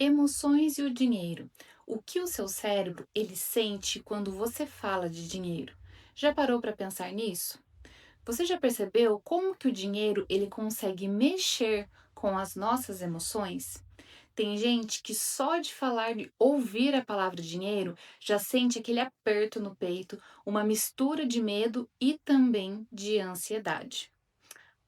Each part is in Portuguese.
Emoções e o dinheiro. O que o seu cérebro ele sente quando você fala de dinheiro? Já parou para pensar nisso? Você já percebeu como que o dinheiro ele consegue mexer com as nossas emoções? Tem gente que só de falar de ouvir a palavra dinheiro já sente aquele aperto no peito, uma mistura de medo e também de ansiedade.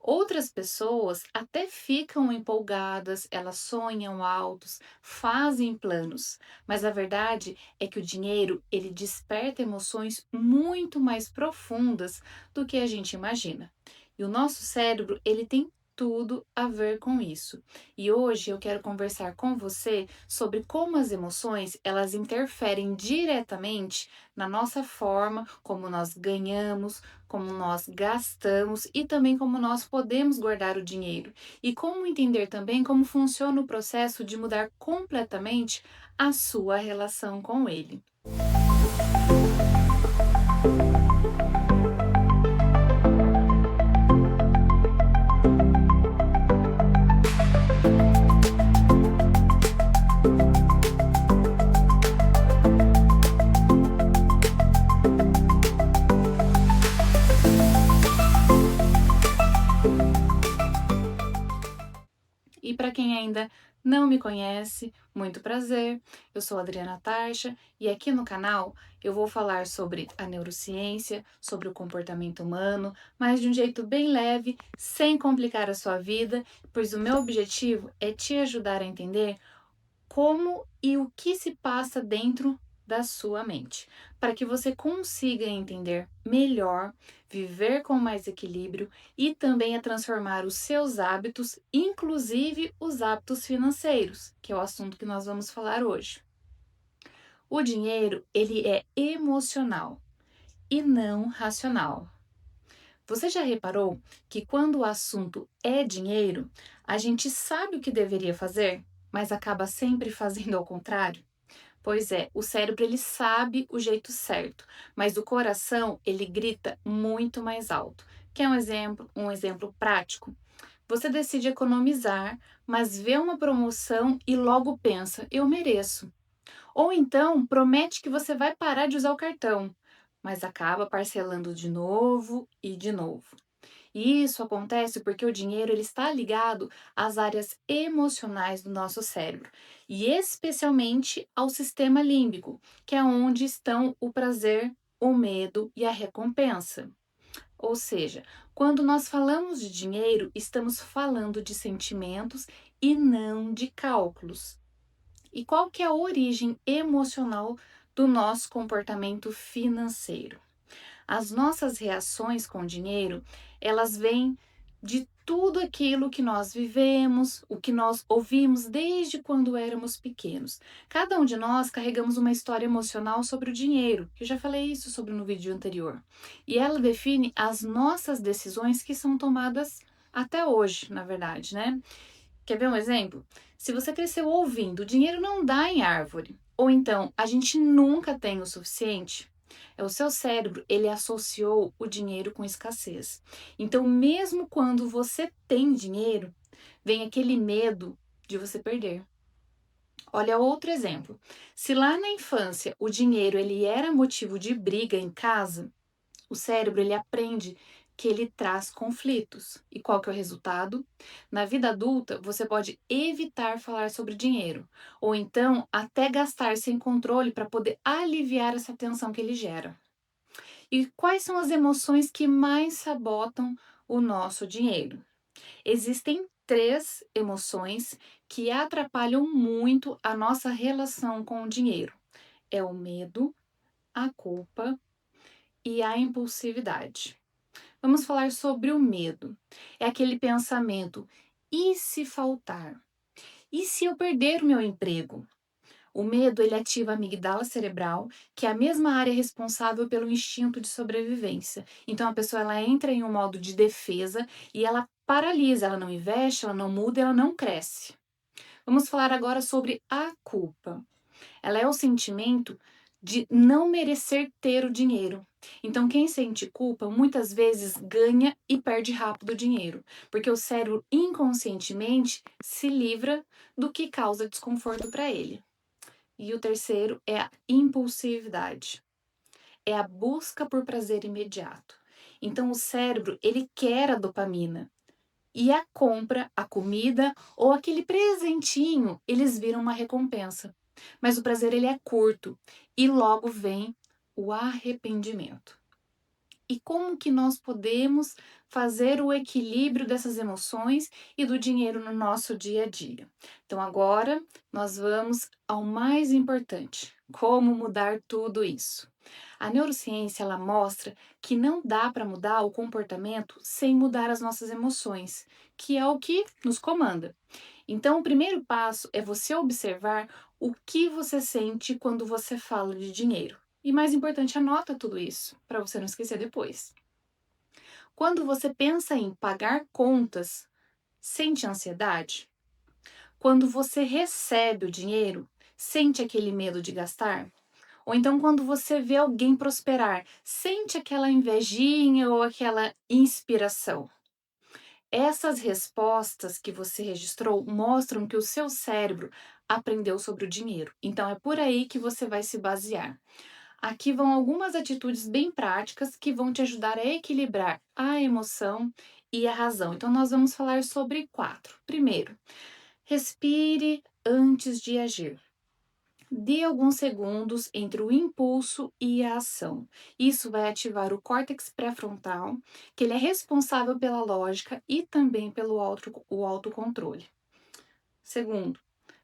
Outras pessoas até ficam empolgadas, elas sonham altos, fazem planos, mas a verdade é que o dinheiro ele desperta emoções muito mais profundas do que a gente imagina. E o nosso cérebro ele tem tudo a ver com isso. E hoje eu quero conversar com você sobre como as emoções elas interferem diretamente na nossa forma como nós ganhamos, como nós gastamos e também como nós podemos guardar o dinheiro. E como entender também como funciona o processo de mudar completamente a sua relação com ele. E para quem ainda não me conhece, muito prazer. Eu sou Adriana Tarcha e aqui no canal eu vou falar sobre a neurociência, sobre o comportamento humano, mas de um jeito bem leve, sem complicar a sua vida, pois o meu objetivo é te ajudar a entender como e o que se passa dentro da sua mente, para que você consiga entender melhor, viver com mais equilíbrio e também a transformar os seus hábitos, inclusive os hábitos financeiros, que é o assunto que nós vamos falar hoje. O dinheiro, ele é emocional e não racional. Você já reparou que quando o assunto é dinheiro, a gente sabe o que deveria fazer, mas acaba sempre fazendo ao contrário? Pois é, o cérebro ele sabe o jeito certo, mas o coração ele grita muito mais alto. Quer um exemplo prático? Você decide economizar, mas vê uma promoção e logo pensa, eu mereço. Ou então promete que você vai parar de usar o cartão, mas acaba parcelando de novo e de novo. E isso acontece porque o dinheiro ele está ligado às áreas emocionais do nosso cérebro e especialmente ao sistema límbico, que é onde estão o prazer, o medo e a recompensa. Ou seja, quando nós falamos de dinheiro, estamos falando de sentimentos e não de cálculos. E qual que é a origem emocional do nosso comportamento financeiro? As nossas reações com o dinheiro, elas vêm de tudo aquilo que nós vivemos, o que nós ouvimos desde quando éramos pequenos. Cada um de nós carregamos uma história emocional sobre o dinheiro. Eu já falei isso sobre no vídeo anterior. E ela define as nossas decisões que são tomadas até hoje, na verdade, né? Quer ver um exemplo? Se você cresceu ouvindo, o dinheiro não dá em árvore, ou então a gente nunca tem o suficiente, é o seu cérebro, ele associou o dinheiro com escassez. Então, mesmo quando você tem dinheiro, vem aquele medo de você perder. Olha outro exemplo. Se lá na infância o dinheiro ele era motivo de briga em casa, o cérebro ele aprende que ele traz conflitos. E qual que é o resultado? Na vida adulta, você pode evitar falar sobre dinheiro, ou então até gastar sem controle para poder aliviar essa tensão que ele gera. E quais são as emoções que mais sabotam o nosso dinheiro? Existem três emoções que atrapalham muito a nossa relação com o dinheiro: é o medo, a culpa e a impulsividade. Vamos falar sobre o medo. É aquele pensamento: e se faltar? E se eu perder o meu emprego? O medo ele ativa a amígdala cerebral, que é a mesma área responsável pelo instinto de sobrevivência. Então a pessoa ela entra em um modo de defesa e ela paralisa, ela não investe, ela não muda, ela não cresce. Vamos falar agora sobre a culpa. Ela é o sentimento de não merecer ter o dinheiro. Então, quem sente culpa muitas vezes ganha e perde rápido o dinheiro, porque o cérebro inconscientemente se livra do que causa desconforto para ele. E o terceiro é a impulsividade. É a busca por prazer imediato. Então, o cérebro, ele quer a dopamina. E a compra, a comida ou aquele presentinho, eles viram uma recompensa. Mas o prazer ele é curto e logo vem o arrependimento. E como que nós podemos fazer o equilíbrio dessas emoções e do dinheiro no nosso dia a dia? Então agora nós vamos ao mais importante, como mudar tudo isso. A neurociência ela mostra que não dá para mudar o comportamento sem mudar as nossas emoções, que é o que nos comanda. Então, o primeiro passo é você observar o que você sente quando você fala de dinheiro. E mais importante, anota tudo isso, para você não esquecer depois. Quando você pensa em pagar contas, sente ansiedade? Quando você recebe o dinheiro, sente aquele medo de gastar? Ou então, quando você vê alguém prosperar, sente aquela invejinha ou aquela inspiração? Essas respostas que você registrou mostram que o seu cérebro aprendeu sobre o dinheiro. Então, é por aí que você vai se basear. Aqui vão algumas atitudes bem práticas que vão te ajudar a equilibrar a emoção e a razão. Então, nós vamos falar sobre 4. Primeiro, respire antes de agir. Dê alguns segundos entre o impulso e a ação. Isso vai ativar o córtex pré-frontal, que ele é responsável pela lógica e também pelo o autocontrole. Segundo,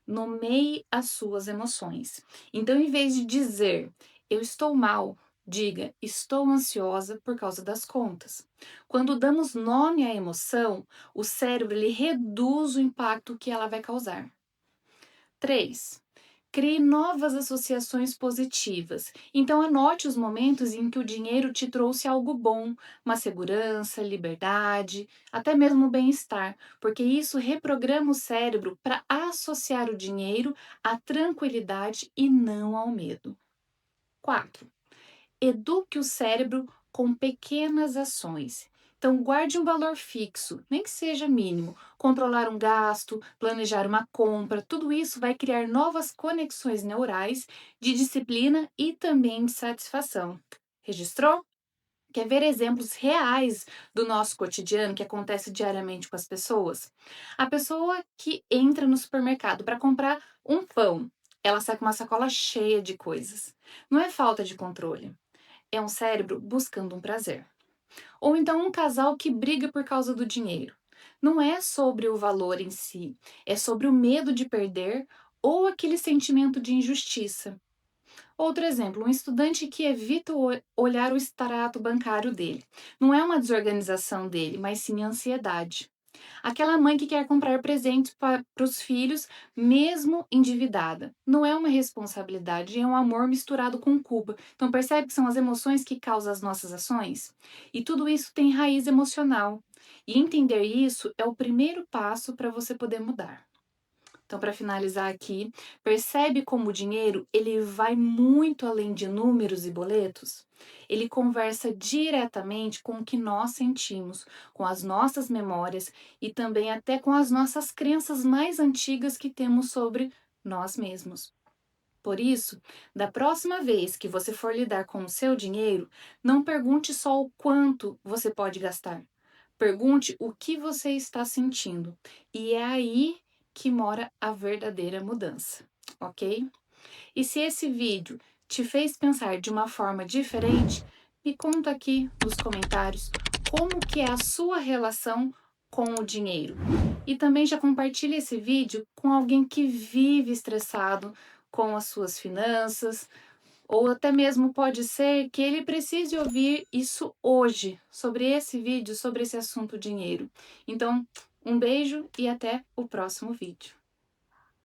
nomeie as suas emoções. Então, em vez de dizer eu estou mal, diga estou ansiosa por causa das contas. Quando damos nome à emoção, o cérebro ele reduz o impacto que ela vai causar. 3. Crie novas associações positivas. Então, anote os momentos em que o dinheiro te trouxe algo bom, uma segurança, liberdade, até mesmo bem-estar, porque isso reprograma o cérebro para associar o dinheiro à tranquilidade e não ao medo. 4. Eduque o cérebro com pequenas ações. Então, guarde um valor fixo, nem que seja mínimo. Controlar um gasto, planejar uma compra, tudo isso vai criar novas conexões neurais de disciplina e também de satisfação. Registrou? Quer ver exemplos reais do nosso cotidiano que acontece diariamente com as pessoas? A pessoa que entra no supermercado para comprar um pão, ela sai com uma sacola cheia de coisas. Não é falta de controle, é um cérebro buscando um prazer. Ou então um casal que briga por causa do dinheiro. Não é sobre o valor em si, é sobre o medo de perder ou aquele sentimento de injustiça. Outro exemplo, um estudante que evita olhar o extrato bancário dele. Não é uma desorganização dele, mas sim ansiedade. Aquela mãe que quer comprar presentes para os filhos, mesmo endividada. Não é uma responsabilidade, é um amor misturado com culpa. Então, percebe que são as emoções que causam as nossas ações? E tudo isso tem raiz emocional. E entender isso é o primeiro passo para você poder mudar. Então, para finalizar aqui, percebe como o dinheiro ele vai muito além de números e boletos? Ele conversa diretamente com o que nós sentimos, com as nossas memórias e também até com as nossas crenças mais antigas que temos sobre nós mesmos. Por isso, da próxima vez que você for lidar com o seu dinheiro, não pergunte só o quanto você pode gastar. Pergunte o que você está sentindo. E é aí que mora a verdadeira mudança, ok? E se esse vídeo te fez pensar de uma forma diferente, me conta aqui nos comentários como que é a sua relação com o dinheiro. E também já compartilhe esse vídeo com alguém que vive estressado com as suas finanças, ou até mesmo pode ser que ele precise ouvir isso hoje, sobre esse vídeo, sobre esse assunto dinheiro. Então, um beijo e até o próximo vídeo.